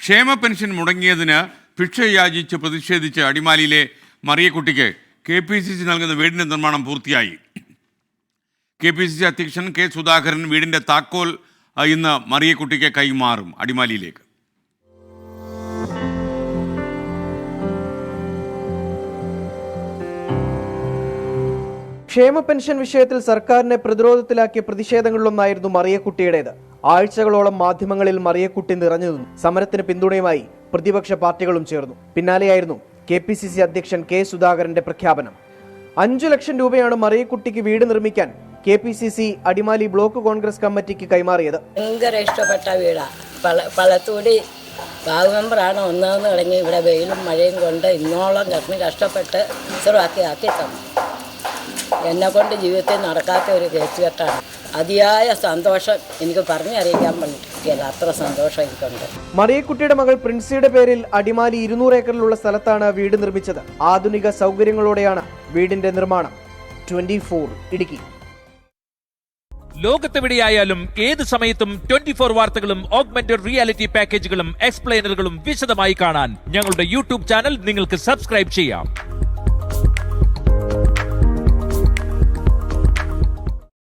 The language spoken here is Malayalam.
ക്ഷേമ പെൻഷൻ മുടങ്ങിയതിന് ഭിക്ഷ യാചിച്ച് പ്രതിഷേധിച്ച് അടിമാലിയിലെ മറിയക്കുട്ടിക്ക് KPCC നൽകുന്ന വീടിൻ്റെ നിർമ്മാണം പൂർത്തിയായി. KPCC അധ്യക്ഷൻ കെ സുധാകരൻ വീടിൻ്റെ താക്കോൽ ഇന്ന് മറിയക്കുട്ടിക്ക് കൈമാറും. അടിമാലിയിലേക്ക് ക്ഷേമ പെൻഷൻ വിഷയത്തിൽ സർക്കാരിനെ പ്രതിരോധത്തിലാക്കിയ പ്രതിഷേധങ്ങളിലൊന്നായിരുന്നു മറിയക്കുട്ടിയുടേത്. ആഴ്ചകളോളം മാധ്യമങ്ങളിൽ മറിയക്കുട്ടി നിറഞ്ഞു നിന്നു. സമരത്തിന് പിന്തുണയുമായി പ്രതിപക്ഷ പാർട്ടികളും ചേർന്നു. പിന്നാലെയായിരുന്നു KPCC അധ്യക്ഷൻ കെ സുധാകരന്റെ പ്രഖ്യാപനം. 5 ലക്ഷം രൂപയാണ് മറിയക്കുട്ടിക്ക് വീട് നിർമ്മിക്കാൻ KPCC അടിമാലി ബ്ലോക്ക് കോൺഗ്രസ് കമ്മിറ്റിക്ക് കൈമാറിയത്. ഭയങ്കര ഇഷ്ടപ്പെട്ട വീടാ. പളത്തൂടി ബാബു മെമ്പറാണ് ഒന്നാമെന്ന് തുടങ്ങി ഇവിടെ വെയിലും മഴയും കൊണ്ട് ഇന്നോളം കഷ്ടപ്പെട്ട് ആക്കി തന്നു. എന്നെ കൊണ്ട് ജീവിതത്തിൽ നടക്കാത്ത ഒരു കേസുകെട്ടാണ്. അതിയായ സന്തോഷം എനിക്ക് പറഞ്ഞറിയിക്കാൻ പറ്റില്ല, അത്ര സന്തോഷം എനിക്കുണ്ട്. മറിയക്കുട്ടിയുടെ മകൾ പ്രിൻസിയുടെ പേരിൽ അടിമാലി 200 ഏക്കറിലുള്ള സ്ഥലത്താണ് വീട് നിർമ്മിച്ചത്. ആധുനിക സൗകര്യങ്ങളോടെയാണ് വീടിന്റെ നിർമ്മാണം. 24 ഇടുക്കി. ലോകത്തെവിടെയായാലും ഏത് സമയത്തും 24 വാർത്തകളും ഓഗ്മെന്റഡ് റിയാലിറ്റി പാക്കേജുകളും എക്സ്പ്ലെയിനറുകളും വിശദമായി കാണാൻ ഞങ്ങളുടെ YouTube ചാനൽ നിങ്ങൾക്ക് സബ്സ്ക്രൈബ് ചെയ്യാം.